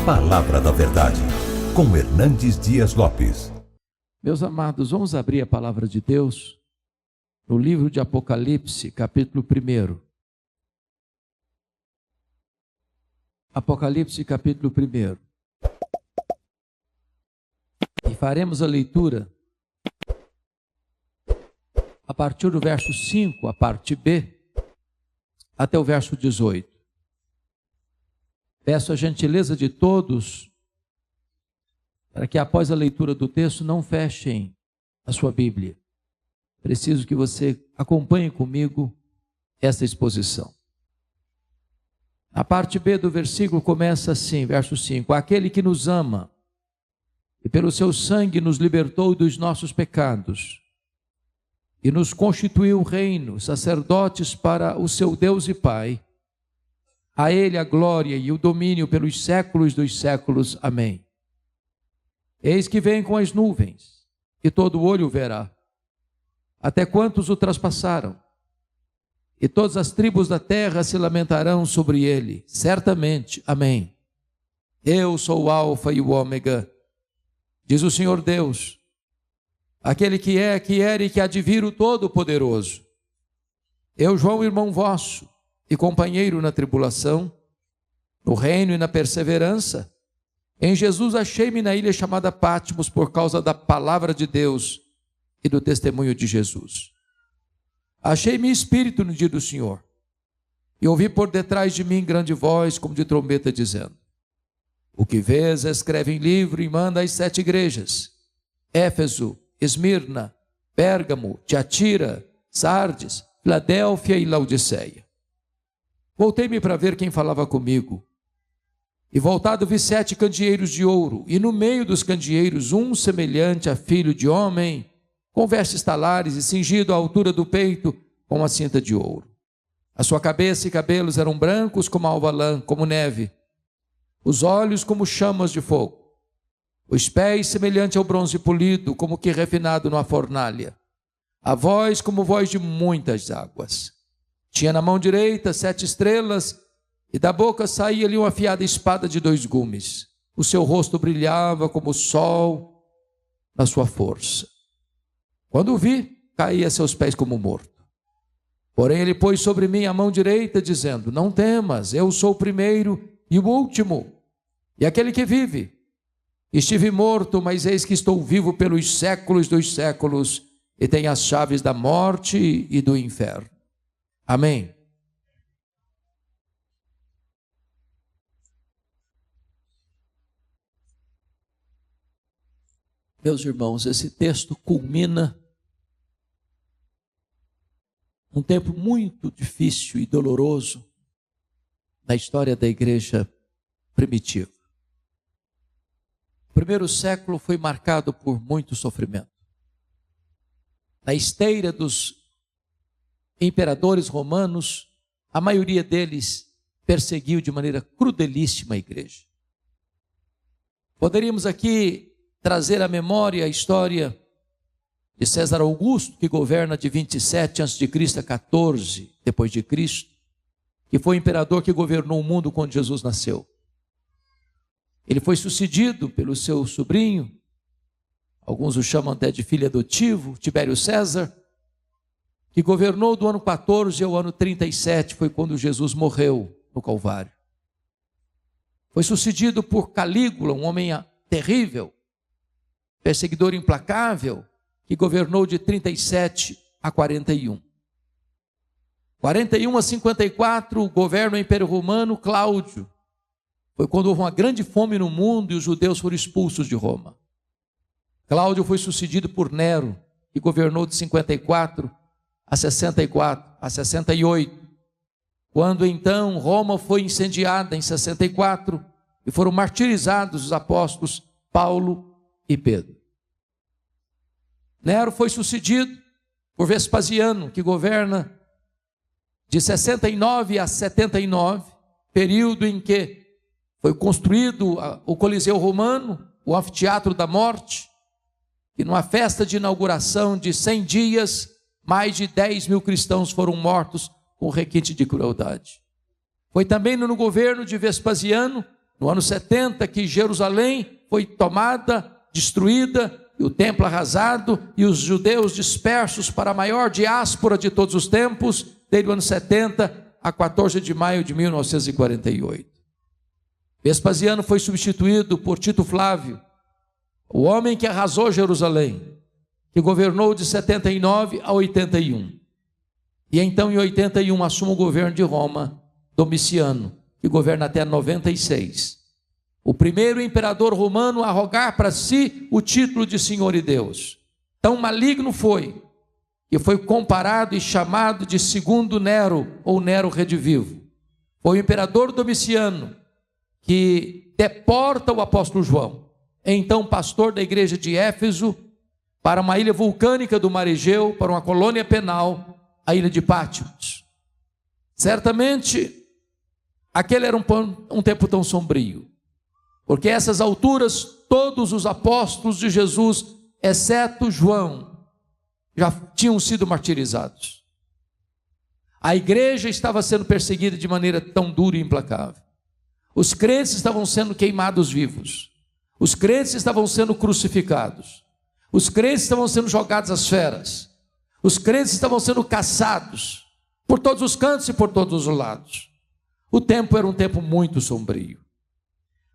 Palavra da Verdade, com Hernandes Dias Lopes. Meus amados, vamos abrir a palavra de Deus no livro de Apocalipse, capítulo 1. Apocalipse, capítulo 1. E faremos a leitura a partir do verso 5, a parte B, até o verso 18. Peço a gentileza de todos para que após a leitura do texto não fechem a sua Bíblia. Preciso que você acompanhe comigo esta exposição. A parte B do versículo começa assim, verso 5. Aquele que nos ama e pelo seu sangue nos libertou dos nossos pecados e nos constituiu reino, sacerdotes para o seu Deus e Pai. A Ele a glória e o domínio pelos séculos dos séculos. Amém. Eis que vem com as nuvens, e todo olho verá, até quantos o traspassaram, e todas as tribos da terra se lamentarão sobre ele, certamente. Amém. Eu sou o Alfa e o Ômega, diz o Senhor Deus, aquele que é, que era e que há de vir, o Todo-Poderoso. Eu, João, irmão vosso, e companheiro na tribulação, no reino e na perseverança, em Jesus achei-me na ilha chamada Patmos por causa da palavra de Deus e do testemunho de Jesus. Achei-me espírito no dia do Senhor, e ouvi por detrás de mim grande voz, como de trombeta, dizendo: o que vês, escreve em livro e manda às 7 igrejas: Éfeso, Esmirna, Pérgamo, Tiatira, Sardes, Filadélfia e Laodiceia. Voltei-me para ver quem falava comigo. E voltado vi 7 candeeiros de ouro, e no meio dos candeeiros um semelhante a filho de homem, com vestes talares e cingido à altura do peito com uma cinta de ouro. A sua cabeça e cabelos eram brancos como a alva lã, como neve, os olhos como chamas de fogo, os pés semelhante ao bronze polido, como que refinado numa fornalha, a voz como voz de muitas águas. Tinha na mão direita 7 estrelas, e da boca saía-lhe uma afiada espada de 2 gumes. O seu rosto brilhava como o sol na sua força. Quando o vi, caí a seus pés como morto. Porém ele pôs sobre mim a mão direita, dizendo: não temas, eu sou o primeiro e o último, e aquele que vive. Estive morto, mas eis que estou vivo pelos séculos dos séculos, e tenho as chaves da morte e do inferno. Amém. Meus irmãos, esse texto culmina um tempo muito difícil e doloroso na história da igreja primitiva. O primeiro século foi marcado por muito sofrimento. Na esteira dos imperadores romanos, a maioria deles perseguiu de maneira crudelíssima a igreja. Poderíamos aqui trazer à memória a história de César Augusto, que governa de 27 a.C. a 14 depois de Cristo, que foi o imperador que governou o mundo quando Jesus nasceu. Ele foi sucedido pelo seu sobrinho, alguns o chamam até de filho adotivo, Tibério César, que governou do ano 14 ao ano 37, foi quando Jesus morreu no Calvário. Foi sucedido por Calígula, um homem terrível, perseguidor implacável, que governou de 37 a 41. 41 a 54, o governo do Império Romano, Cláudio. Foi quando houve uma grande fome no mundo e os judeus foram expulsos de Roma. Cláudio foi sucedido por Nero, que governou de 54 a 64, a 68. Quando então Roma foi incendiada em 64 e foram martirizados os apóstolos Paulo e Pedro. Nero foi sucedido por Vespasiano, que governa de 69 a 79, período em que foi construído o Coliseu Romano, o Anfiteatro da Morte, e numa festa de inauguração de 100 dias, mais de 10 mil cristãos foram mortos com requinte de crueldade. Foi também no governo de Vespasiano, no ano 70, que Jerusalém foi tomada, destruída, e o templo arrasado, e os judeus dispersos para a maior diáspora de todos os tempos, desde o ano 70 a 14 de maio de 1948. Vespasiano foi substituído por Tito Flávio, o homem que arrasou Jerusalém, que governou de 79 a 81. E então, em 81, assume o governo de Roma, Domiciano, que governa até 96. O primeiro imperador romano a arrogar para si o título de Senhor e Deus. Tão maligno foi, que foi comparado e chamado de segundo Nero, ou Nero redivivo. Foi o imperador Domiciano que deporta o apóstolo João, então pastor da igreja de Éfeso, para uma ilha vulcânica do mar Egeu, para uma colônia penal, a ilha de Patmos. Certamente, aquele era um tempo tão sombrio, porque a essas alturas, todos os apóstolos de Jesus, exceto João, já tinham sido martirizados. A igreja estava sendo perseguida de maneira tão dura e implacável. Os crentes estavam sendo queimados vivos. Os crentes estavam sendo crucificados. Os crentes estavam sendo jogados às feras. Os crentes estavam sendo caçados por todos os cantos e por todos os lados. O tempo era um tempo muito sombrio.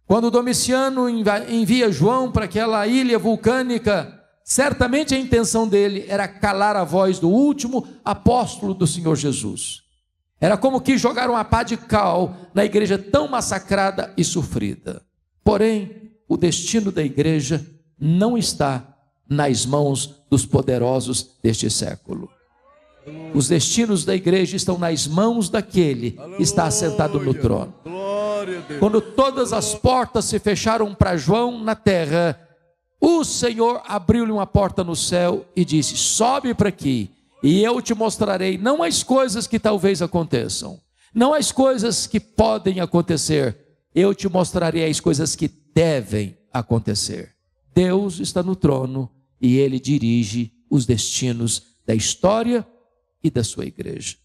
Quando Domiciano envia João para aquela ilha vulcânica, certamente a intenção dele era calar a voz do último apóstolo do Senhor Jesus. Era como que jogar uma pá de cal na igreja tão massacrada e sofrida. Porém, o destino da igreja não está nas mãos dos poderosos deste século. Os destinos da igreja estão nas mãos daquele que está assentado no trono. Quando todas as portas se fecharam para João na terra, o Senhor abriu-lhe uma porta no céu e disse: sobe para aqui, e eu te mostrarei não as coisas que talvez aconteçam, não as coisas que podem acontecer, eu te mostrarei as coisas que devem acontecer. Deus está no trono e Ele dirige os destinos da história e da sua igreja.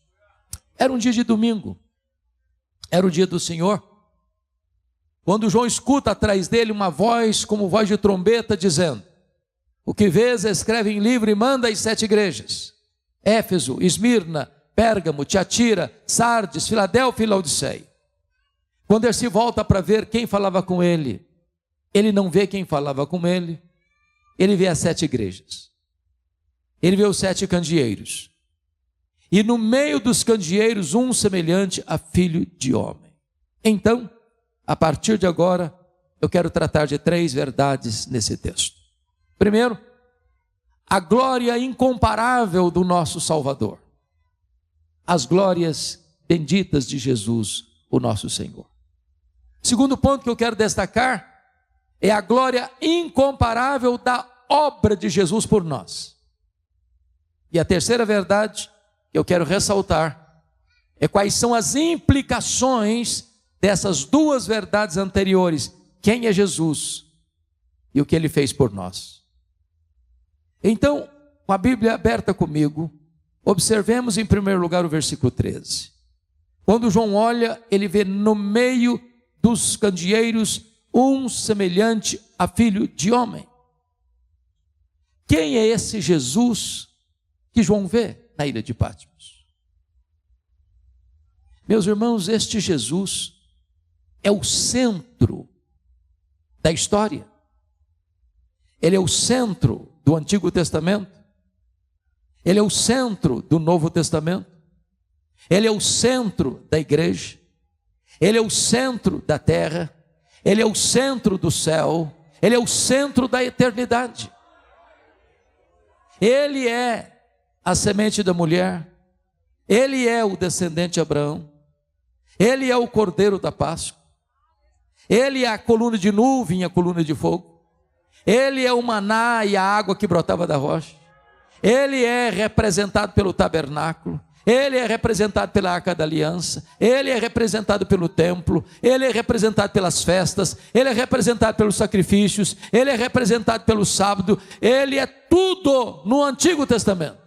Era um dia de domingo, era o dia do Senhor, quando João escuta atrás dele uma voz como voz de trombeta dizendo: o que vês escreve em livro e manda às 7 igrejas: Éfeso, Esmirna, Pérgamo, Tiatira, Sardes, Filadélfia e Laodiceia. Quando ele se volta para ver quem falava com ele, ele não vê quem falava com ele, ele vê as 7 igrejas, ele vê os 7 candeeiros, e no meio dos candeeiros um semelhante a filho de homem. Então, a partir de agora, eu quero tratar de 3 verdades nesse texto. Primeiro, a glória incomparável do nosso Salvador, as glórias benditas de Jesus, o nosso Senhor. Segundo ponto que eu quero destacar é a glória incomparável da obra de Jesus por nós. E a terceira verdade que eu quero ressaltar é quais são as implicações dessas 2 verdades anteriores: quem é Jesus e o que Ele fez por nós. Então, com a Bíblia aberta comigo, observemos em primeiro lugar o versículo 13. Quando João olha, ele vê no meio dos candeeiros um semelhante a filho de homem. Quem é esse Jesus que João vê na ilha de Patmos? Meus irmãos, este Jesus é o centro da história. Ele é o centro do Antigo Testamento. Ele é o centro do Novo Testamento. Ele é o centro da igreja. Ele é o centro da terra. Ele é o centro do céu. Ele é o centro da eternidade. Ele é a semente da mulher. Ele é o descendente de Abraão. Ele é o cordeiro da Páscoa. Ele é a coluna de nuvem e a coluna de fogo. Ele é o maná e a água que brotava da rocha. Ele é representado pelo tabernáculo. Ele é representado pela Arca da Aliança. Ele é representado pelo templo. Ele é representado pelas festas. Ele é representado pelos sacrifícios. Ele é representado pelo sábado. Ele é tudo no Antigo Testamento.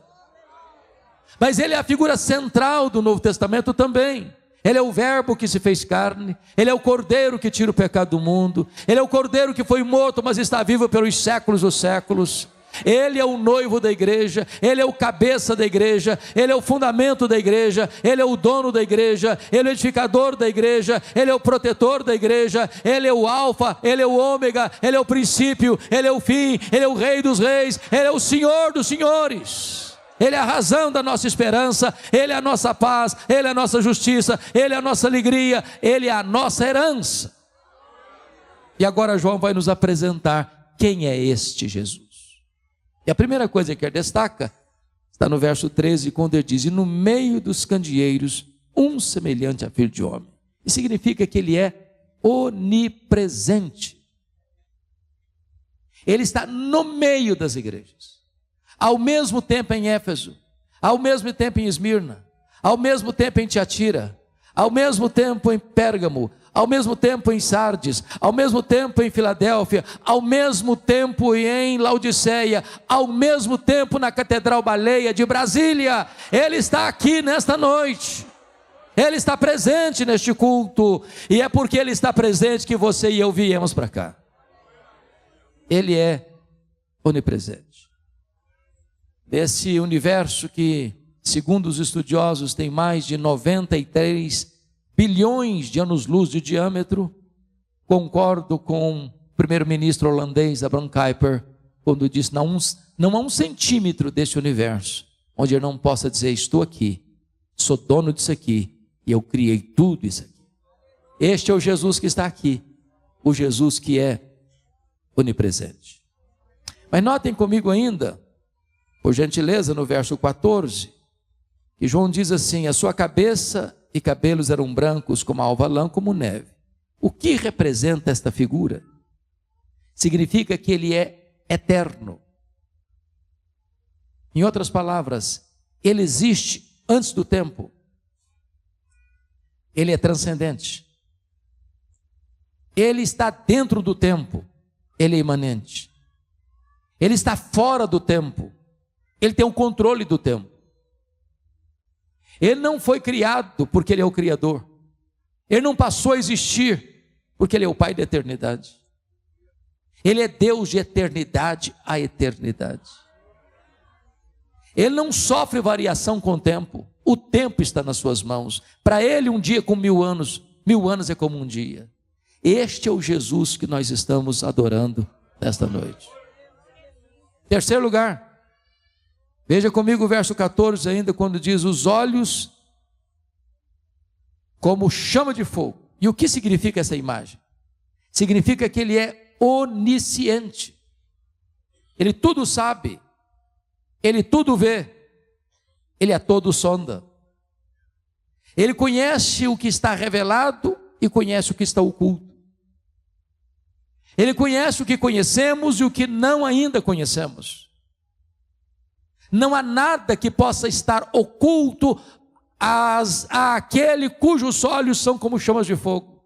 Mas ele é a figura central do Novo Testamento também. Ele é o verbo que se fez carne, Ele é o cordeiro que tira o pecado do mundo, Ele é o cordeiro que foi morto, mas está vivo pelos séculos dos séculos. Ele é o noivo da igreja, Ele é o cabeça da igreja, Ele é o fundamento da igreja, Ele é o dono da igreja, Ele é o edificador da igreja, Ele é o protetor da igreja, Ele é o alfa, Ele é o ômega, Ele é o princípio, Ele é o fim, Ele é o rei dos reis, Ele é o senhor dos senhores. Ele é a razão da nossa esperança, Ele é a nossa paz, Ele é a nossa justiça, Ele é a nossa alegria, Ele é a nossa herança. E agora João vai nos apresentar quem é este Jesus. E a primeira coisa que ele destaca está no verso 13, quando ele diz: e no meio dos candeeiros, um semelhante a filho de homem. Isso significa que ele é onipresente. Ele está no meio das igrejas. Ao mesmo tempo em Éfeso, ao mesmo tempo em Esmirna, ao mesmo tempo em Tiatira, ao mesmo tempo em Pérgamo, ao mesmo tempo em Sardes, ao mesmo tempo em Filadélfia, ao mesmo tempo em Laodiceia, ao mesmo tempo na Catedral Baleia de Brasília. Ele está aqui nesta noite, Ele está presente neste culto, e é porque Ele está presente que você e eu viemos para cá. Ele é onipresente. Esse universo que, segundo os estudiosos, tem mais de 93 bilhões de anos-luz de diâmetro, concordo com o primeiro-ministro holandês Abraham Kuyper, quando disse: não há um centímetro deste universo onde ele não possa dizer: estou aqui, sou dono disso aqui, e eu criei tudo isso aqui. Este é o Jesus que está aqui, o Jesus que é onipresente. Mas notem comigo ainda, por gentileza, no verso 14, que João diz assim: a sua cabeça e cabelos eram brancos como a alva lã, como neve. O que representa esta figura? Significa que ele é eterno. Em outras palavras, ele existe antes do tempo. Ele é transcendente. Ele está dentro do tempo. Ele é imanente. Ele está fora do tempo. Ele tem o controle do tempo. Ele não foi criado porque Ele é o Criador. Ele não passou a existir porque Ele é o Pai da eternidade. Ele é Deus de eternidade a eternidade. Ele não sofre variação com o tempo. O tempo está nas suas mãos. Para Ele um dia é como 1000 anos. 1000 anos é como um dia. Este é o Jesus que nós estamos adorando nesta noite. Terceiro lugar. Veja comigo o verso 14 ainda, quando diz: os olhos como chama de fogo. E o que significa essa imagem? Significa que Ele é onisciente. Ele tudo sabe. Ele tudo vê. Ele é todo sonda. Ele conhece o que está revelado e conhece o que está oculto. Ele conhece o que conhecemos e o que não ainda conhecemos. Não há nada que possa estar oculto àquele cujos olhos são como chamas de fogo.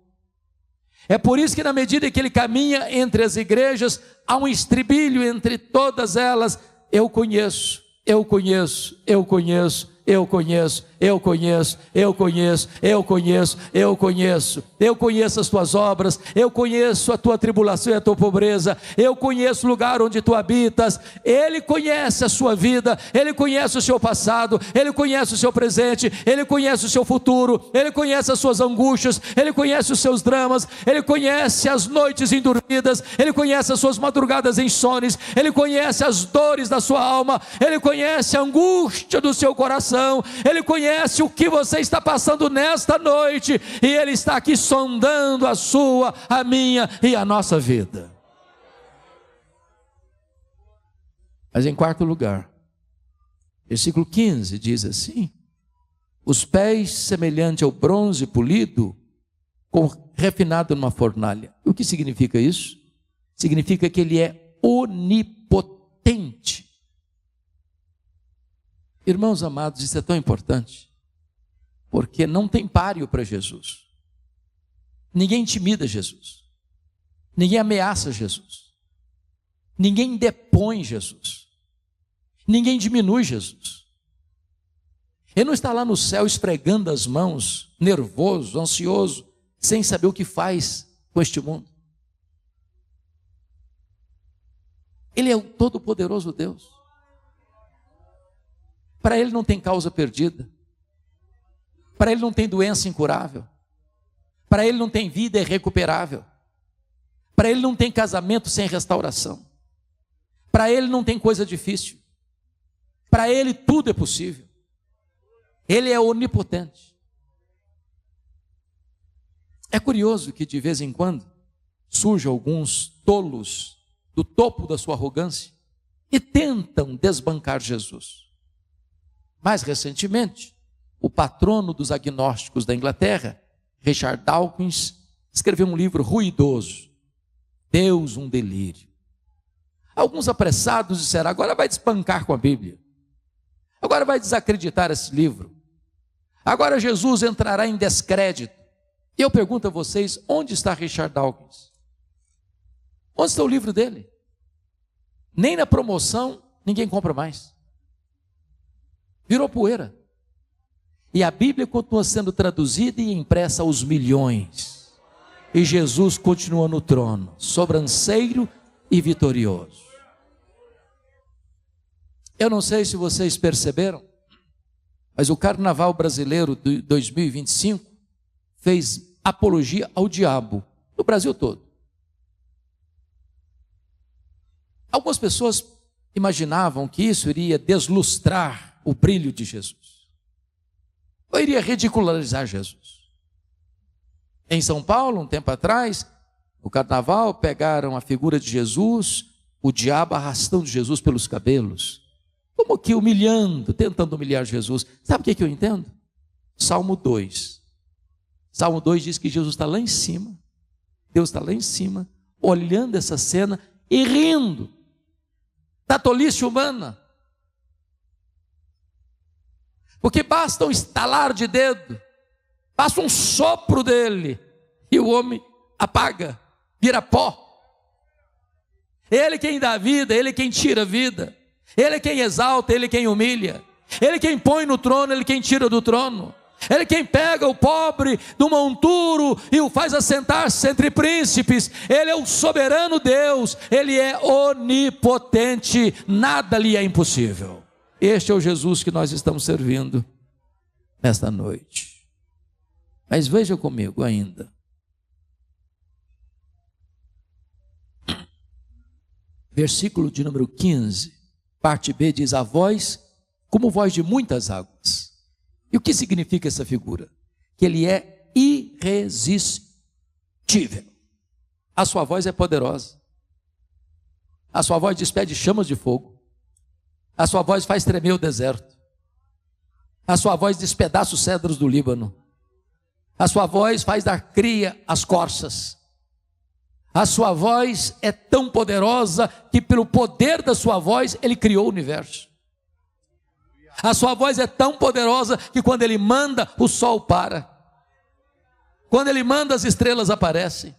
É por isso que, na medida que Ele caminha entre as igrejas, há um estribilho entre todas elas: eu conheço, eu conheço, eu conheço, eu conheço, eu conheço, eu conheço, eu conheço, eu conheço, eu conheço as tuas obras, eu conheço a tua tribulação e a tua pobreza, eu conheço o lugar onde tu habitas. Ele conhece a sua vida, Ele conhece o seu passado, Ele conhece o seu presente, Ele conhece o seu futuro, Ele conhece as suas angústias, Ele conhece os seus dramas, Ele conhece as noites indormidas, Ele conhece as suas madrugadas insones, Ele conhece as dores da sua alma, Ele conhece a angústia do seu coração, Ele conhece o que você está passando nesta noite, e Ele está aqui sondando a sua, a minha e a nossa vida. Mas em quarto lugar, versículo 15 diz assim: os pés semelhante ao bronze polido, refinado numa fornalha. O que significa isso? Significa que Ele é onipotente. Irmãos amados, isso é tão importante, porque não tem páreo para Jesus. Ninguém intimida Jesus, ninguém ameaça Jesus, ninguém depõe Jesus, ninguém diminui Jesus. Ele não está lá no céu esfregando as mãos, nervoso, ansioso, sem saber o que faz com este mundo. Ele é o todo-poderoso Deus. Para ele não tem causa perdida. Para ele não tem doença incurável. Para ele não tem vida irrecuperável. Para ele não tem casamento sem restauração. Para ele não tem coisa difícil. Para ele tudo é possível. Ele é onipotente. É curioso que de vez em quando surjam alguns tolos do topo da sua arrogância e tentam desbancar Jesus. Mais recentemente, o patrono dos agnósticos da Inglaterra, Richard Dawkins, escreveu um livro ruidoso, Deus, um delírio. Alguns apressados disseram, agora vai desbancar com a Bíblia. Agora vai desacreditar esse livro. Agora Jesus entrará em descrédito. E eu pergunto a vocês, onde está Richard Dawkins? Onde está o livro dele? Nem na promoção ninguém compra mais. Virou poeira. E a Bíblia continua sendo traduzida e impressa aos milhões. E Jesus continua no trono, sobranceiro e vitorioso. Eu não sei se vocês perceberam, mas o Carnaval Brasileiro de 2025 fez apologia ao diabo no Brasil todo. Algumas pessoas imaginavam que isso iria deslustrar o brilho de Jesus. Ou iria ridicularizar Jesus. Em São Paulo, um tempo atrás, no carnaval, pegaram a figura de Jesus, o diabo arrastando Jesus pelos cabelos, como que humilhando, tentando humilhar Jesus. Sabe o que eu entendo? Salmo 2. Salmo 2 diz que Jesus está lá em cima, Deus está lá em cima, olhando essa cena e rindo da tolice humana. Porque basta um estalar de dedo, basta um sopro dele, e o homem apaga, vira pó. Ele quem dá vida, ele quem tira a vida, ele quem exalta, ele quem humilha, ele quem põe no trono, ele quem tira do trono, ele quem pega o pobre do monturo e o faz assentar-se entre príncipes. Ele é o soberano Deus, ele é onipotente, nada lhe é impossível. Este é o Jesus que nós estamos servindo nesta noite. Mas veja comigo ainda. Versículo de número 15, parte B, diz: a voz como voz de muitas águas. E o que significa essa figura? Que ele é irresistível. A sua voz é poderosa. A sua voz despede chamas de fogo. A sua voz faz tremer o deserto. A sua voz despedaça os cedros do Líbano. A sua voz faz dar cria às corças. A sua voz é tão poderosa que pelo poder da sua voz ele criou o universo. A sua voz é tão poderosa que quando ele manda, o sol para. Quando ele manda, as estrelas aparecem.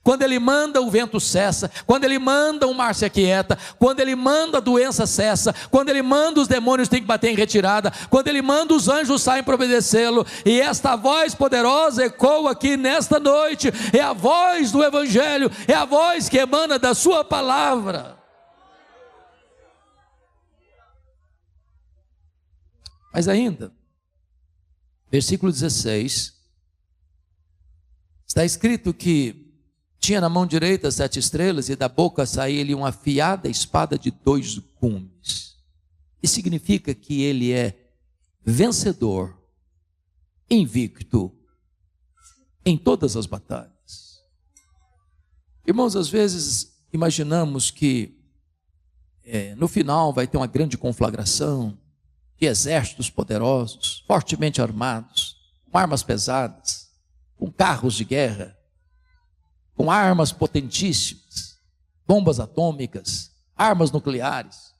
Quando ele manda, o vento cessa. Quando ele manda, o mar se aquieta. Quando ele manda, a doença cessa. Quando ele manda, os demônios têm que bater em retirada. Quando ele manda, os anjos saem para obedecê-lo. E esta voz poderosa ecoa aqui nesta noite. É a voz do Evangelho. É a voz que emana da sua palavra. Mas ainda, versículo 16, está escrito que tinha na mão direita 7 estrelas, e da boca saía-lhe uma afiada espada de 2 gumes. Isso significa que ele é vencedor, invicto, em todas as batalhas. Irmãos, às vezes imaginamos que no final vai ter uma grande conflagração de exércitos poderosos, fortemente armados, com armas pesadas, com carros de guerra, com armas potentíssimas, bombas atômicas, armas nucleares.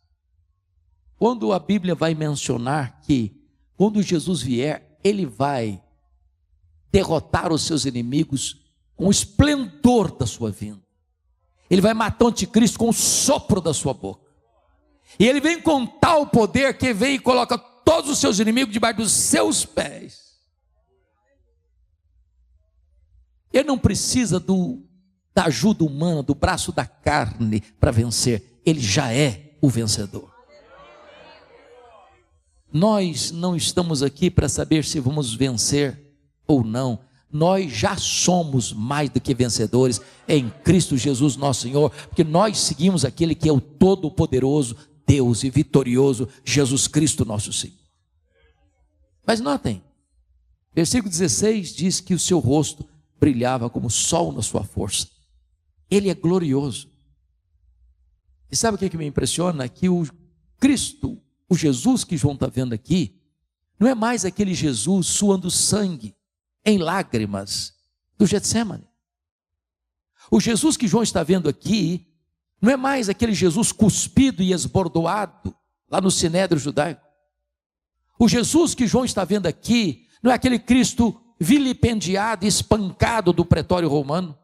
Quando a Bíblia vai mencionar que, quando Jesus vier, ele vai derrotar os seus inimigos com o esplendor da sua vinda. Ele vai matar o anticristo com o sopro da sua boca. E ele vem com tal poder que vem e coloca todos os seus inimigos debaixo dos seus pés. Ele não precisa da ajuda humana, do braço da carne para vencer. Ele já é o vencedor. Nós não estamos aqui para saber se vamos vencer ou não. Nós já somos mais do que vencedores em Cristo Jesus nosso Senhor, porque nós seguimos aquele que é o Todo-Poderoso, Deus e vitorioso, Jesus Cristo nosso Senhor. Mas notem, versículo 16 diz que o seu rosto brilhava como o sol na sua força. Ele é glorioso. E sabe o que me impressiona? Que o Cristo, o Jesus que João está vendo aqui, não é mais aquele Jesus suando sangue em lágrimas do Getsemane. O Jesus que João está vendo aqui, não é mais aquele Jesus cuspido e esbordoado lá no Sinédrio judaico. O Jesus que João está vendo aqui, não é aquele Cristo vilipendiado e espancado do pretório romano.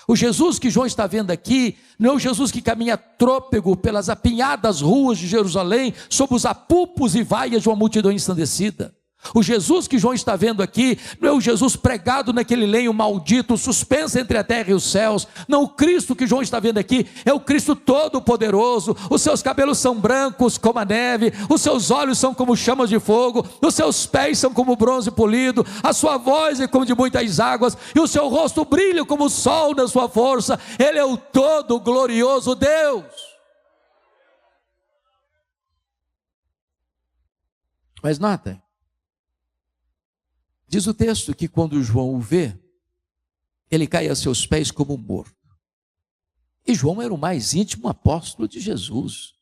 O Jesus que João está vendo aqui, não é o Jesus que caminha trôpego pelas apinhadas ruas de Jerusalém, sob os apupos e vaias de uma multidão ensandecida. O Jesus que João está vendo aqui, não é o Jesus pregado naquele lenho maldito, suspenso entre a terra e os céus. Não, o Cristo que João está vendo aqui, é o Cristo todo-poderoso. Os seus cabelos são brancos como a neve, os seus olhos são como chamas de fogo, os seus pés são como bronze polido, a sua voz é como de muitas águas, e o seu rosto brilha como o sol na sua força. Ele é o todo-glorioso Deus. Mas notem, diz o texto que quando João o vê, ele cai a seus pés como morto. E João era o mais íntimo apóstolo de Jesus,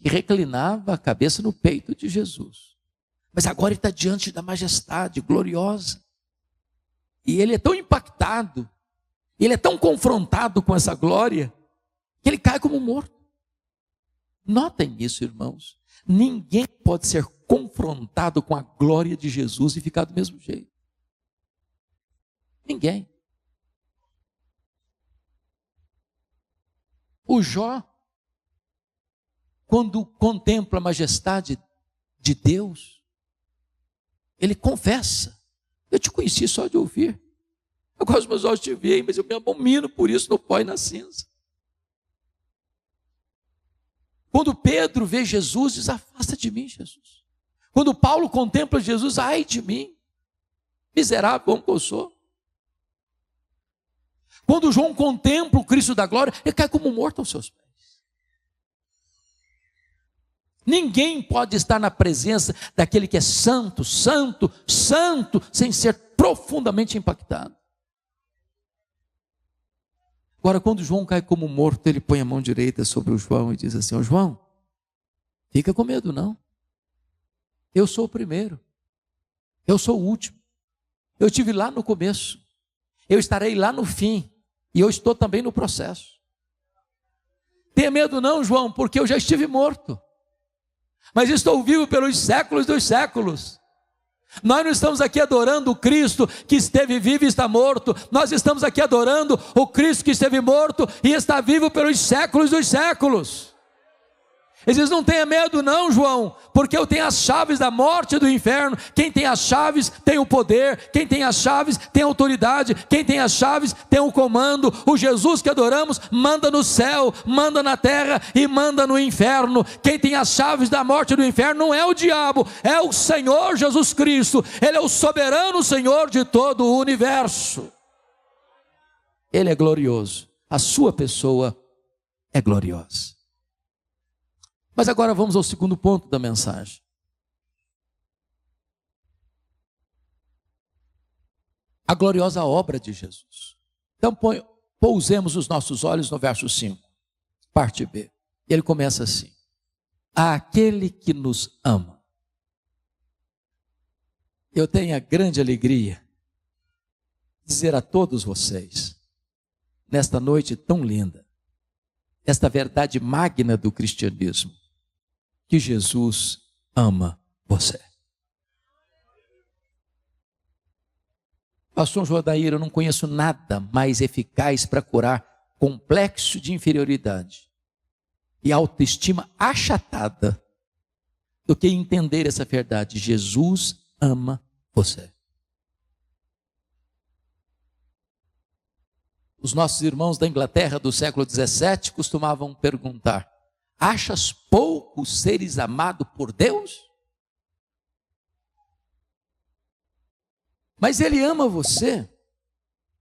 que reclinava a cabeça no peito de Jesus. Mas agora ele está diante da majestade gloriosa. E ele é tão impactado, ele é tão confrontado com essa glória, que ele cai como morto. Notem isso, irmãos. Ninguém pode ser confrontado com a glória de Jesus e ficar do mesmo jeito. Ninguém. O Jó, quando contempla a majestade de Deus, ele confessa: eu te conheci só de ouvir, agora os meus olhos te veem, mas eu me abomino por isso no pó e na cinza. Quando Pedro vê Jesus, diz: afasta de mim, Jesus. Quando Paulo contempla Jesus: ai de mim, miserável como eu sou. Quando João contempla o Cristo da glória, ele cai como morto aos seus pés. Ninguém pode estar na presença daquele que é santo, santo, santo, sem ser profundamente impactado. Agora, quando João cai como morto, ele põe a mão direita sobre o João e diz assim: ó João, fica com medo não. Eu sou o primeiro, eu sou o último, eu estive lá no começo, eu estarei lá no fim, e eu estou também no processo. Tenha medo não, João, porque eu já estive morto, mas estou vivo pelos séculos dos séculos. Nós não estamos aqui adorando o Cristo que esteve vivo e está morto, nós estamos aqui adorando o Cristo que esteve morto e está vivo pelos séculos dos séculos. Ele diz: não tenha medo não, João, porque eu tenho as chaves da morte e do inferno. Quem tem as chaves tem o poder, quem tem as chaves tem a autoridade, quem tem as chaves tem o comando. O Jesus que adoramos manda no céu, manda na terra e manda no inferno. Quem tem as chaves da morte e do inferno não é o diabo, é o Senhor Jesus Cristo. Ele é o soberano Senhor de todo o universo. Ele é glorioso, a sua pessoa é gloriosa. Mas agora vamos ao segundo ponto da mensagem. A gloriosa obra de Jesus. Então pousemos os nossos olhos no verso 5, parte B. Ele começa assim: aquele que nos ama. Eu tenho a grande alegria de dizer a todos vocês, nesta noite tão linda, esta verdade magna do cristianismo, que Jesus ama você. Pastor Jodair, eu não conheço nada mais eficaz para curar complexo de inferioridade e autoestima achatada do que entender essa verdade. Jesus ama você. Os nossos irmãos da Inglaterra do século XVII costumavam perguntar: achas pouco seres amado por Deus? Mas Ele ama você,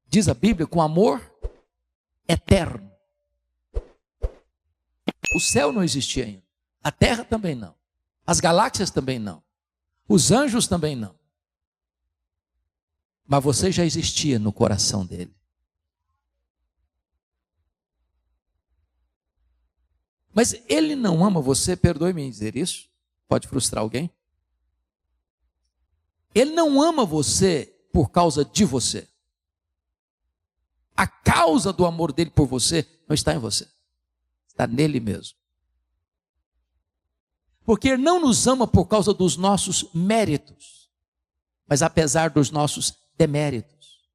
diz a Bíblia, com amor eterno. O céu não existia ainda, a terra também não, as galáxias também não, os anjos também não. Mas você já existia no coração dele. Mas Ele não ama você, perdoe-me em dizer isso, pode frustrar alguém. Ele não ama você por causa de você. A causa do amor dele por você não está em você, está nele mesmo. Porque Ele não nos ama por causa dos nossos méritos, mas apesar dos nossos deméritos.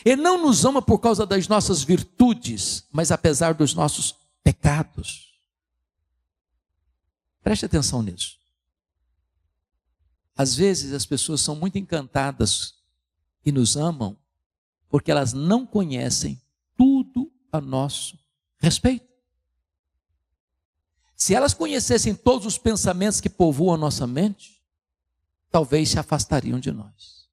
Ele não nos ama por causa das nossas virtudes, mas apesar dos nossos pecados. Preste atenção nisso. Às vezes as pessoas são muito encantadas e nos amam porque elas não conhecem tudo a nosso respeito. Se elas conhecessem todos os pensamentos que povoam a nossa mente, talvez se afastariam de nós.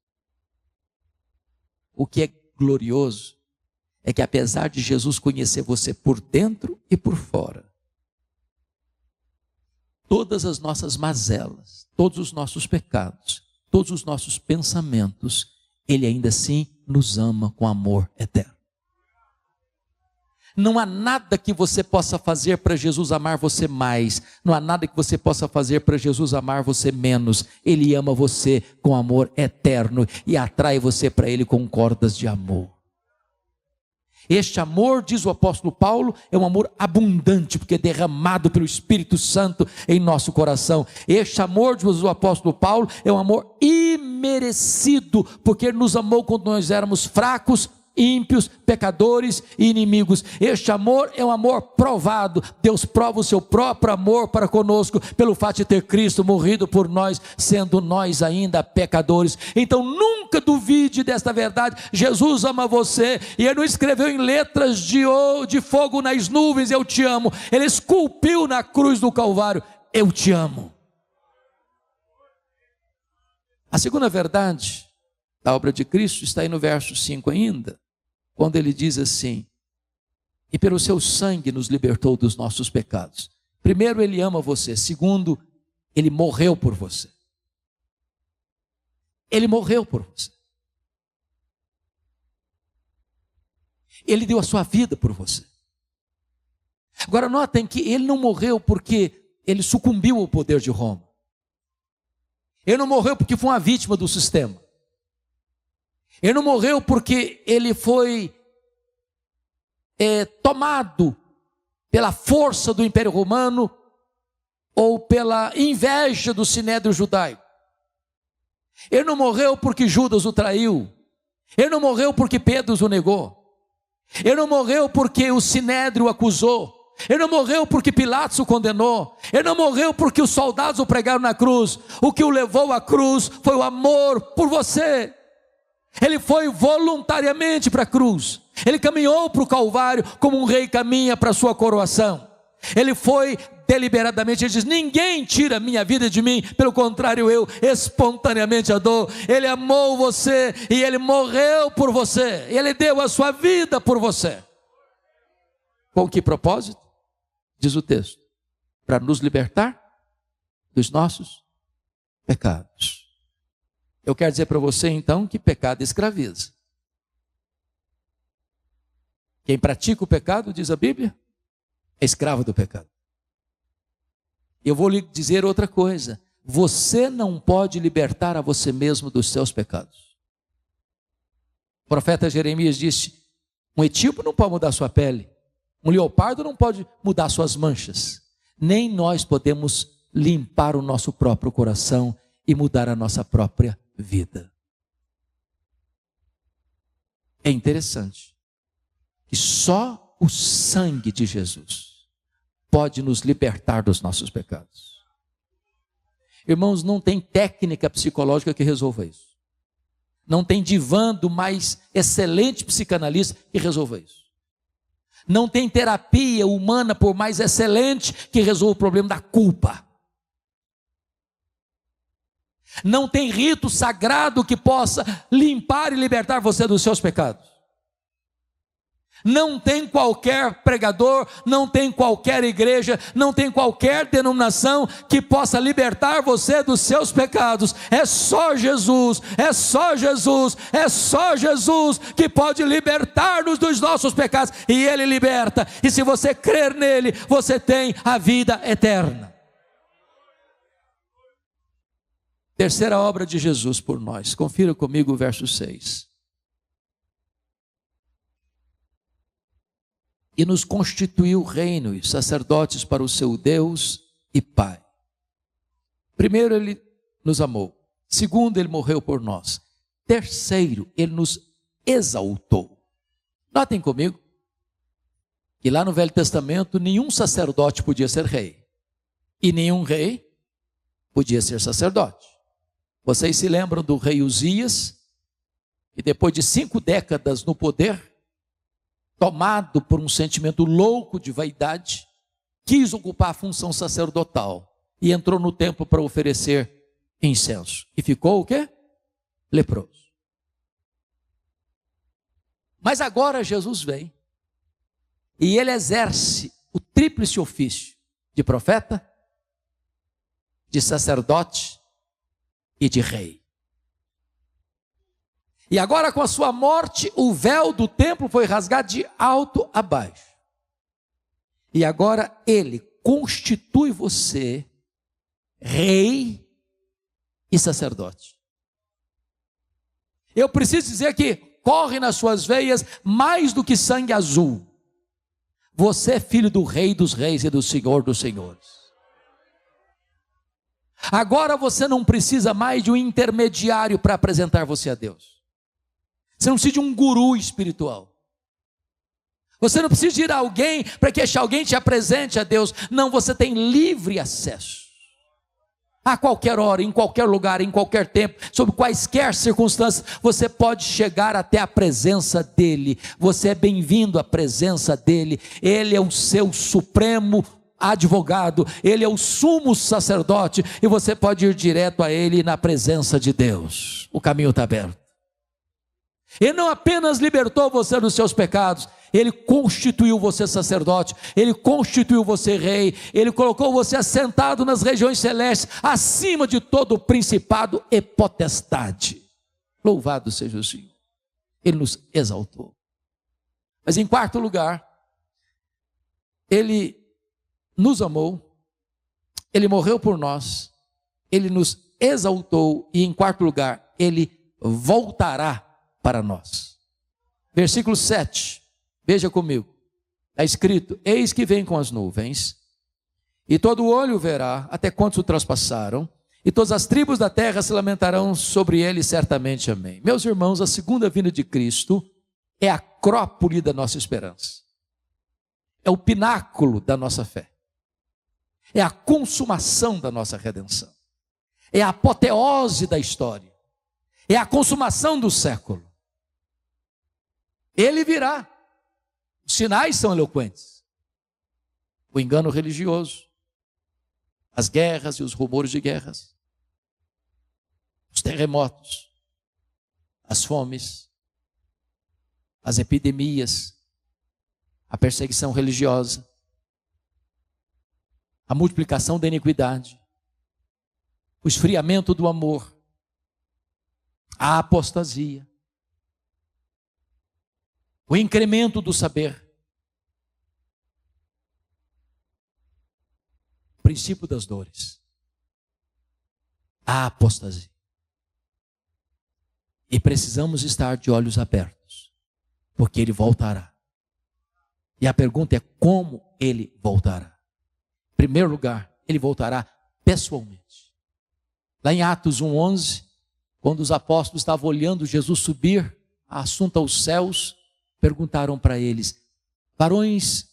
O que é glorioso é que apesar de Jesus conhecer você por dentro e por fora, todas as nossas mazelas, todos os nossos pecados, todos os nossos pensamentos, Ele ainda assim nos ama com amor eterno. Não há nada que você possa fazer para Jesus amar você mais. Não há nada que você possa fazer para Jesus amar você menos. Ele ama você com amor eterno e atrai você para Ele com cordas de amor. Este amor, diz o apóstolo Paulo, é um amor abundante, porque é derramado pelo Espírito Santo em nosso coração. Este amor, diz o apóstolo Paulo, é um amor imerecido, porque Ele nos amou quando nós éramos fracos, ímpios, pecadores e inimigos. Este amor é um amor provado. Deus prova o seu próprio amor para conosco pelo fato de ter Cristo morrido por nós, sendo nós ainda pecadores. Então nunca duvide desta verdade. Jesus ama você e Ele não escreveu em letras de fogo nas nuvens: eu te amo. Ele esculpiu na cruz do Calvário: eu te amo. A segunda verdade da obra de Cristo está aí no verso 5 ainda, quando Ele diz assim: e pelo seu sangue nos libertou dos nossos pecados. Primeiro, Ele ama você. Segundo, Ele morreu por você. Ele morreu por você. Ele deu a sua vida por você. Agora notem que Ele não morreu porque Ele sucumbiu ao poder de Roma. Ele não morreu porque foi uma vítima do sistema. Ele não morreu porque ele foi tomado pela força do Império Romano ou pela inveja do Sinédrio judaico. Ele não morreu porque Judas o traiu. Ele não morreu porque Pedro o negou. Ele não morreu porque o Sinédrio o acusou. Ele não morreu porque Pilatos o condenou. Ele não morreu porque os soldados o pregaram na cruz. O que o levou à cruz foi o amor por você. Ele foi voluntariamente para a cruz. Ele caminhou para o Calvário como um rei caminha para a sua coroação. Ele foi deliberadamente, ele diz: ninguém tira a minha vida de mim, pelo contrário, eu espontaneamente a dou. Ele amou você e Ele morreu por você. Ele deu a sua vida por você. Com que propósito? Diz o texto: para nos libertar dos nossos pecados. Eu quero dizer para você então que pecado escraviza. Quem pratica o pecado, diz a Bíblia, é escravo do pecado. Eu vou lhe dizer outra coisa: você não pode libertar a você mesmo dos seus pecados. O profeta Jeremias disse: um etíope não pode mudar sua pele, um leopardo não pode mudar suas manchas, nem nós podemos limpar o nosso próprio coração e mudar a nossa própria vida. É interessante que só o sangue de Jesus pode nos libertar dos nossos pecados. Irmãos, não tem técnica psicológica que resolva isso. Não tem divã do mais excelente psicanalista que resolva isso. Não tem terapia humana, por mais excelente, que resolva o problema da culpa. Não tem rito sagrado que possa limpar e libertar você dos seus pecados. Não tem qualquer pregador, não tem qualquer igreja, não tem qualquer denominação que possa libertar você dos seus pecados. É só Jesus, é só Jesus, é só Jesus que pode libertar-nos dos nossos pecados, e Ele liberta, e se você crer nele, você tem a vida eterna. Terceira obra de Jesus por nós, confira comigo o verso 6. E nos constituiu reino e sacerdotes para o seu Deus e Pai. Primeiro, Ele nos amou. Segundo, Ele morreu por nós. Terceiro, Ele nos exaltou. Notem comigo que lá no Velho Testamento nenhum sacerdote podia ser rei. E nenhum rei podia ser sacerdote. Vocês se lembram do rei Uzias, que depois de 5 décadas no poder, tomado por um sentimento louco de vaidade, quis ocupar a função sacerdotal e entrou no templo para oferecer incenso. E ficou o quê? Leproso. Mas agora Jesus vem e ele exerce o tríplice ofício de profeta, de sacerdote e de rei. E agora, com a sua morte, o véu do templo foi rasgado de alto a baixo. E agora ele constitui você rei e sacerdote. Eu preciso dizer que corre nas suas veias mais do que sangue azul. Você é filho do Rei dos Reis e do Senhor dos Senhores. Agora você não precisa mais de um intermediário para apresentar você a Deus. Você não precisa de um guru espiritual. Você não precisa de ir a alguém para que alguém te apresente a Deus. Não, você tem livre acesso. A qualquer hora, em qualquer lugar, em qualquer tempo, sob quaisquer circunstâncias, você pode chegar até a presença dEle. Você é bem-vindo à presença dEle. Ele é o seu supremo advogado, Ele é o sumo sacerdote, e você pode ir direto a Ele na presença de Deus. O caminho está aberto. Ele não apenas libertou você dos seus pecados, Ele constituiu você sacerdote, Ele constituiu você rei, Ele colocou você assentado nas regiões celestes, acima de todo principado e potestade. Louvado seja o Senhor. Ele nos exaltou. Mas em quarto lugar, Ele nos amou, Ele morreu por nós, Ele nos exaltou, e em quarto lugar, Ele voltará para nós. Versículo 7, veja comigo, está escrito: eis que vem com as nuvens, e todo olho verá, até quantos o traspassaram, e todas as tribos da terra se lamentarão sobre ele, certamente, amém. Meus irmãos, a segunda vinda de Cristo é a acrópole da nossa esperança, é o pináculo da nossa fé, é a consumação da nossa redenção, é a apoteose da história, é a consumação do século. Ele virá. Os sinais são eloquentes. O engano religioso, as guerras e os rumores de guerras, os terremotos, as fomes, as epidemias, a perseguição religiosa, a multiplicação da iniquidade, o esfriamento do amor, a apostasia, o incremento do saber, o princípio das dores, a apostasia. E precisamos estar de olhos abertos, porque Ele voltará. E a pergunta é: como Ele voltará? Em primeiro lugar, Ele voltará pessoalmente. Lá em Atos 1:11, quando os apóstolos estavam olhando Jesus subir assunto aos céus, perguntaram para eles: varões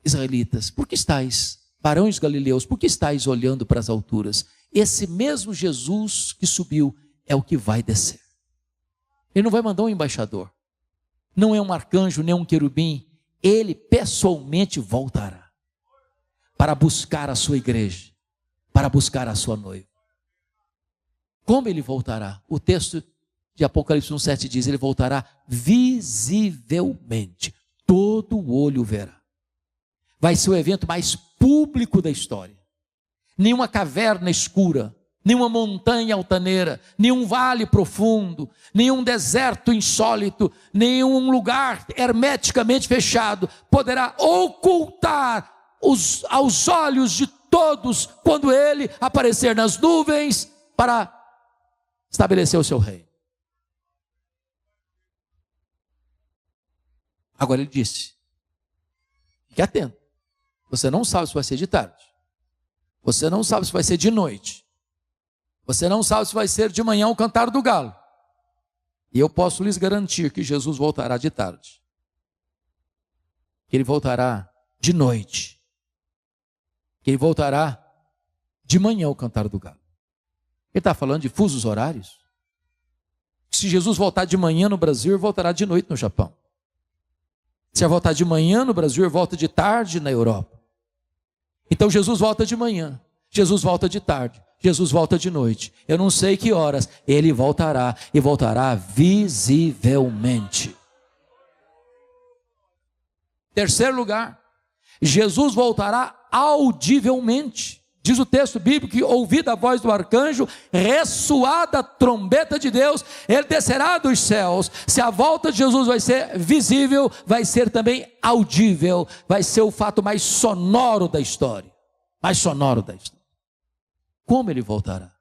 israelitas, por que estáis varões galileus, por que estáis olhando para as alturas? Esse mesmo Jesus que subiu é o que vai descer. Ele não vai mandar um embaixador, não é um arcanjo, nem um querubim. Ele pessoalmente voltará para buscar a sua igreja, para buscar a sua noiva. Como ele voltará? O texto de Apocalipse 1,7 diz, ele voltará visivelmente, todo olho verá. Vai ser o evento mais público da história. Nenhuma caverna escura, nenhuma montanha altaneira, nenhum vale profundo, nenhum deserto insólito, nenhum lugar hermeticamente fechado poderá ocultar aos olhos de todos quando ele aparecer nas nuvens para estabelecer o seu reino. Agora ele disse, fique atento, você não sabe se vai ser de tarde, você não sabe se vai ser de noite, você não sabe se vai ser de manhã o cantar do galo, e eu posso lhes garantir que Jesus voltará de tarde, que ele voltará de noite, que ele voltará de manhã o cantar do galo. Ele está falando de fusos horários. Se Jesus voltar de manhã no Brasil, ele voltará de noite no Japão. Se ele voltar de manhã no Brasil, ele volta de tarde na Europa. Então Jesus volta de manhã, Jesus volta de tarde, Jesus volta de noite. Eu não sei que horas, ele voltará e voltará visivelmente. Terceiro lugar, Jesus voltará audivelmente. Diz o texto bíblico que, ouvida a voz do arcanjo, ressoada a trombeta de Deus, ele descerá dos céus. Se a volta de Jesus vai ser visível, vai ser também audível, vai ser o fato mais sonoro da história. Mais sonoro da história. Como ele voltará?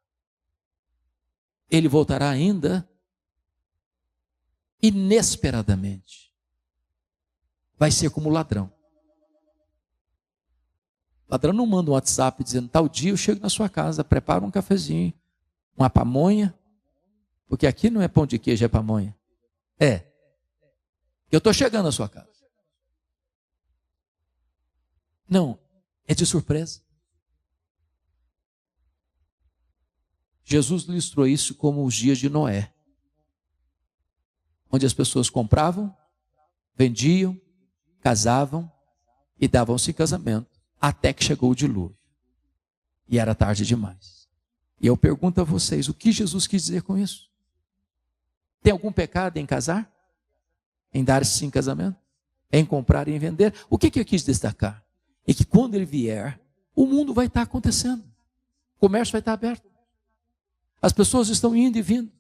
Ele voltará ainda inesperadamente. Vai ser como ladrão. O ladrão não manda um WhatsApp dizendo, tal dia eu chego na sua casa, prepara um cafezinho, uma pamonha, porque aqui não é pão de queijo, é pamonha. Eu estou chegando na sua casa. Não, é de surpresa. Jesus ilustrou isso como os dias de Noé, onde as pessoas compravam, vendiam, casavam e davam-se em casamento. Até que chegou o dilúvio. E era tarde demais. E eu pergunto a vocês, o que Jesus quis dizer com isso? Tem algum pecado em casar? Em dar-se em casamento? Em comprar e em vender? O que eu quis destacar? É que quando ele vier, o mundo vai estar acontecendo. O comércio vai estar aberto. As pessoas estão indo e vindo.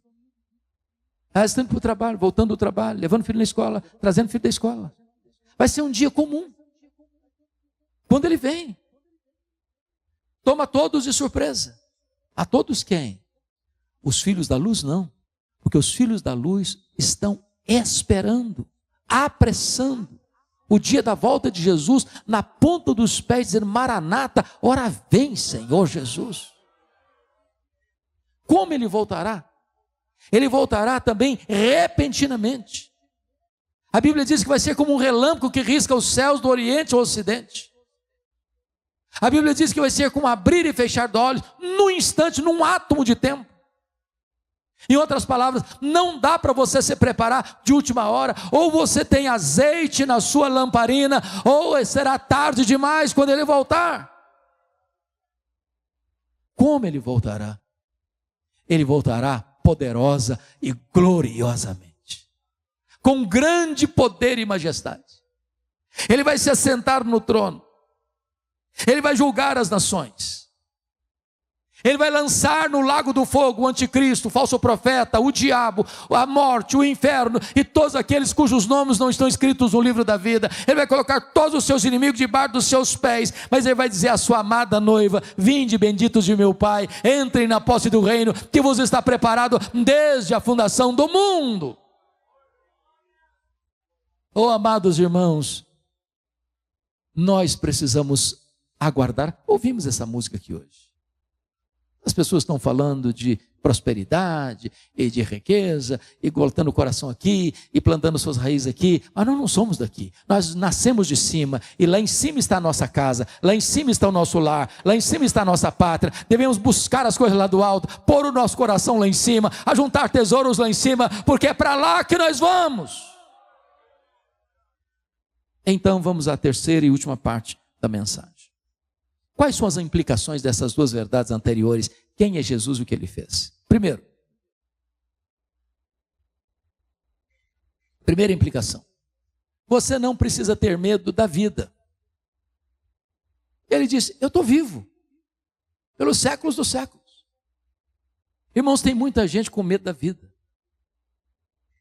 Elas estão indo para o trabalho, voltando do trabalho, levando filho na escola, trazendo filho da escola. Vai ser um dia comum. Quando ele vem, toma todos de surpresa. A todos quem? Os filhos da luz não, porque os filhos da luz estão esperando, apressando o dia da volta de Jesus na ponta dos pés, dizendo, Maranata, ora vem, Senhor Jesus. Como ele voltará? Ele voltará também repentinamente. A Bíblia diz que vai ser como um relâmpago que risca os céus do Oriente ao Ocidente. A Bíblia diz que vai ser como abrir e fechar de olhos, num instante, num átomo de tempo. Em outras palavras, não dá para você se preparar de última hora, ou você tem azeite na sua lamparina, ou será tarde demais quando ele voltar. Como ele voltará? Ele voltará poderosa e gloriosamente, com grande poder e majestade. Ele vai se assentar no trono. Ele vai julgar as nações. Ele vai lançar no lago do fogo o anticristo, o falso profeta, o diabo, a morte, o inferno e todos aqueles cujos nomes não estão escritos no livro da vida. Ele vai colocar todos os seus inimigos debaixo dos seus pés, mas ele vai dizer à sua amada noiva, vinde benditos de meu Pai, entrem na posse do reino que vos está preparado desde a fundação do mundo. Oh, amados irmãos, nós precisamos aguardar. Ouvimos essa música aqui hoje. As pessoas estão falando de prosperidade e de riqueza, e botando o coração aqui, e plantando suas raízes aqui, mas nós não somos daqui, nós nascemos de cima, e lá em cima está a nossa casa, lá em cima está o nosso lar, lá em cima está a nossa pátria. Devemos buscar as coisas lá do alto, pôr o nosso coração lá em cima, ajuntar tesouros lá em cima, porque é para lá que nós vamos. Então vamos à terceira e última parte da mensagem. Quais são as implicações dessas duas verdades anteriores? Quem é Jesus e o que ele fez? Primeira implicação: você não precisa ter medo da vida. Ele disse: eu estou vivo, pelos séculos dos séculos. Irmãos, tem muita gente com medo da vida.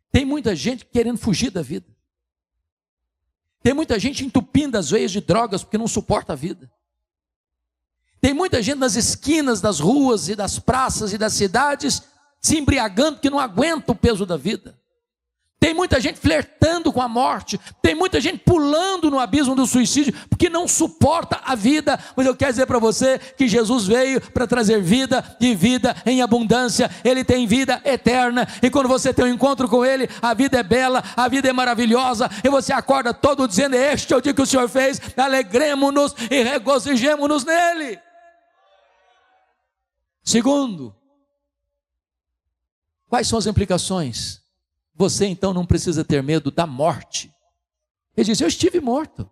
Tem muita gente querendo fugir da vida. Tem muita gente entupindo as veias de drogas porque não suporta a vida. Tem muita gente nas esquinas das ruas e das praças e das cidades se embriagando porque não aguenta o peso da vida. Tem muita gente flertando com a morte. Tem muita gente pulando no abismo do suicídio porque não suporta a vida. Mas eu quero dizer para você que Jesus veio para trazer vida e vida em abundância. Ele tem vida eterna, e quando você tem um encontro com Ele, a vida é bela, a vida é maravilhosa, e você acorda todo dizendo: este é o dia que o Senhor fez, alegremo-nos e regozijemo-nos nele. Segundo, quais são as implicações? Você então não precisa ter medo da morte. Ele diz: eu estive morto,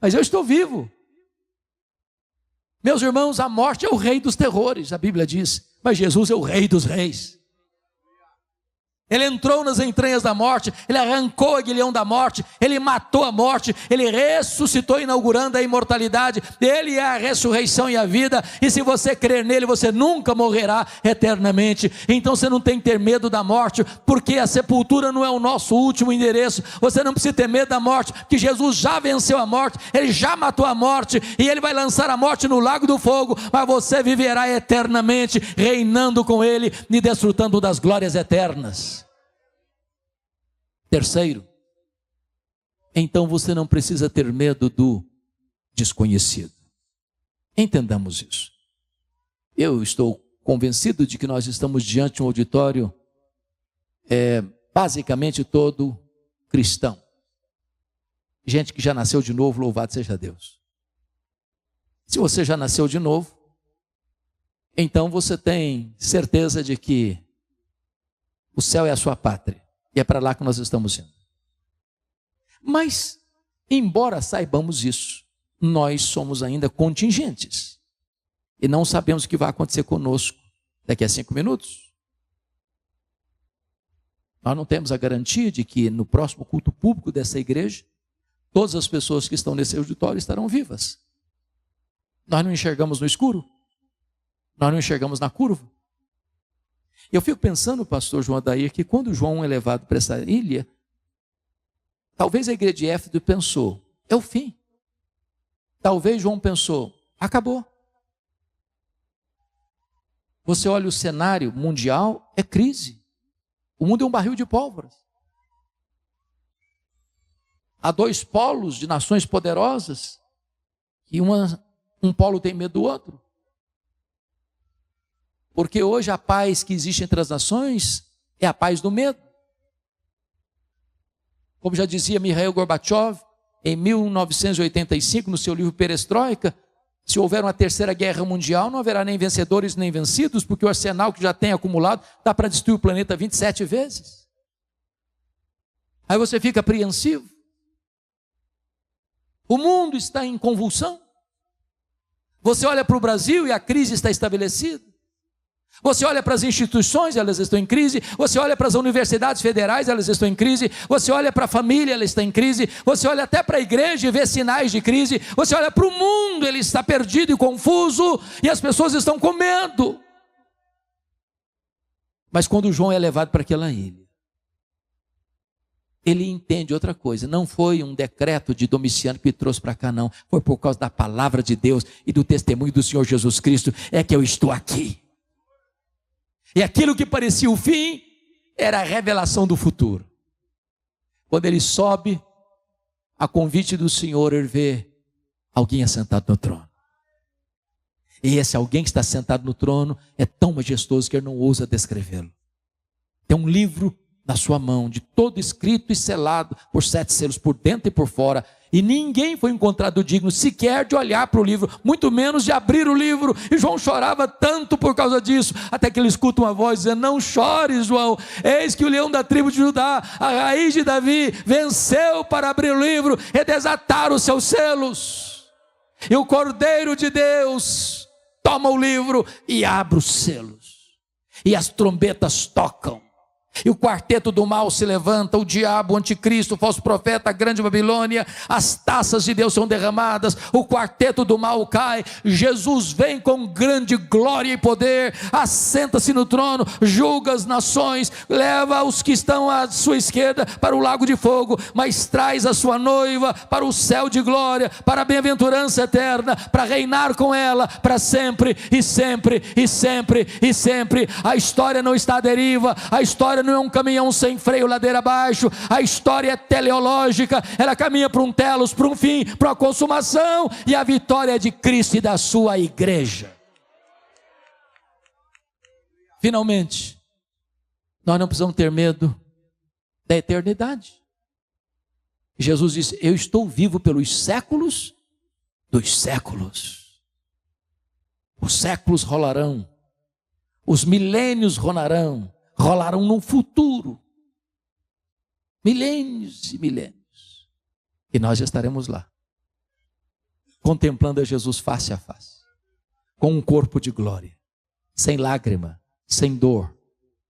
mas eu estou vivo. Meus irmãos, a morte é o rei dos terrores, a Bíblia diz, mas Jesus é o rei dos reis. Ele entrou nas entranhas da morte, ele arrancou o aguilhão da morte, ele matou a morte, ele ressuscitou, inaugurando a imortalidade. Ele é a ressurreição e a vida, e se você crer nele, você nunca morrerá eternamente. Então você não tem que ter medo da morte, porque a sepultura não é o nosso último endereço. Você não precisa ter medo da morte, porque Jesus já venceu a morte, ele já matou a morte, e ele vai lançar a morte no lago do fogo, mas você viverá eternamente, reinando com ele e desfrutando das glórias eternas. Terceiro, então você não precisa ter medo do desconhecido. Entendamos isso. Eu estou convencido de que nós estamos diante de um auditório basicamente todo cristão. Gente que já nasceu de novo, louvado seja Deus. Se você já nasceu de novo, então você tem certeza de que o céu é a sua pátria. E é para lá que nós estamos indo. Mas, embora saibamos isso, nós somos ainda contingentes. E não sabemos o que vai acontecer conosco daqui a 5 minutos. Nós não temos a garantia de que no próximo culto público dessa igreja, todas as pessoas que estão nesse auditório estarão vivas. Nós não enxergamos no escuro. Nós não enxergamos na curva. Eu fico pensando, pastor João Adair, que quando João é levado para essa ilha, talvez a igreja de Éfeso pensou: é o fim. Talvez João pensou: acabou. Você olha o cenário mundial, é crise. O mundo é um barril de pólvora. Há 2 polos de nações poderosas, e um polo tem medo do outro. Porque hoje a paz que existe entre as nações é a paz do medo. Como já dizia Mikhail Gorbachev, em 1985, no seu livro Perestroika, se houver uma terceira guerra mundial, não haverá nem vencedores nem vencidos, porque o arsenal que já tem acumulado dá para destruir o planeta 27 vezes. Aí você fica apreensivo. O mundo está em convulsão. Você olha para o Brasil e a crise está estabelecida. Você olha para as instituições, elas estão em crise. Você olha para as universidades federais, elas estão em crise. Você olha para a família, ela está em crise. Você olha até para a igreja e vê sinais de crise. Você olha para o mundo, ele está perdido e confuso, e as pessoas estão com medo. Mas quando João é levado para aquela ilha, ele entende outra coisa. Não foi um decreto de Domiciano que me trouxe para cá, não. Foi por causa da palavra de Deus e do testemunho do Senhor Jesus Cristo é que eu estou aqui. E aquilo que parecia o fim era a revelação do futuro. Quando ele sobe, a convite do Senhor, ele vê alguém assentado no trono. E esse alguém que está sentado no trono é tão majestoso que ele não ousa descrevê-lo. Tem um livro na sua mão, de todo escrito e selado por 7 selos, por dentro e por fora. E ninguém foi encontrado digno sequer de olhar para o livro, muito menos de abrir o livro. E João chorava tanto por causa disso, até que ele escuta uma voz dizendo: não chores, João, eis que o leão da tribo de Judá, a raiz de Davi, venceu para abrir o livro e desatar os seus selos. E o Cordeiro de Deus toma o livro e abre os selos. E as trombetas tocam. E o quarteto do mal se levanta, o diabo, o anticristo, o falso profeta, a grande Babilônia, as taças de Deus são derramadas, o quarteto do mal cai, Jesus vem com grande glória e poder, assenta-se no trono, julga as nações, leva os que estão à sua esquerda para o lago de fogo, mas traz a sua noiva para o céu de glória, para a bem-aventurança eterna, para reinar com ela para sempre e sempre e sempre e sempre. A história não está à deriva, a história não é um caminhão sem freio ladeira abaixo, a história é teleológica, ela caminha para um telos, para um fim, para uma consumação, e a vitória é de Cristo e da sua igreja. Finalmente, nós não precisamos ter medo da eternidade. Jesus disse: eu estou vivo pelos séculos dos séculos. Os séculos rolarão, os milênios rolarão no futuro, milênios e milênios, e nós já estaremos lá, contemplando a Jesus face a face, com um corpo de glória, sem lágrima, sem dor,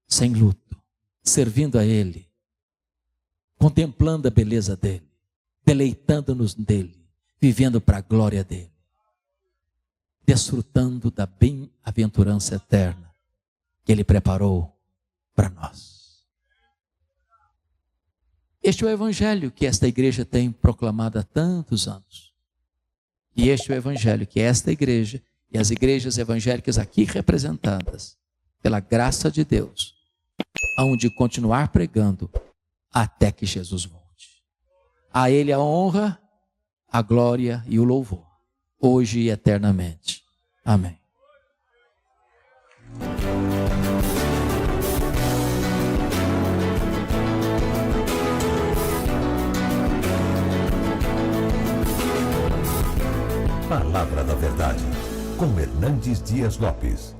sem luto, servindo a Ele, contemplando a beleza dEle, deleitando-nos nele, vivendo para a glória dEle, desfrutando da bem-aventurança eterna que Ele preparou para nós. Este é o evangelho que esta igreja tem proclamado há tantos anos. E este é o evangelho que esta igreja e as igrejas evangélicas aqui representadas, pela graça de Deus, hão de continuar pregando até que Jesus volte. A Ele a honra, a glória e o louvor, hoje e eternamente. Amém. Palavra da Verdade, com Hernandes Dias Lopes.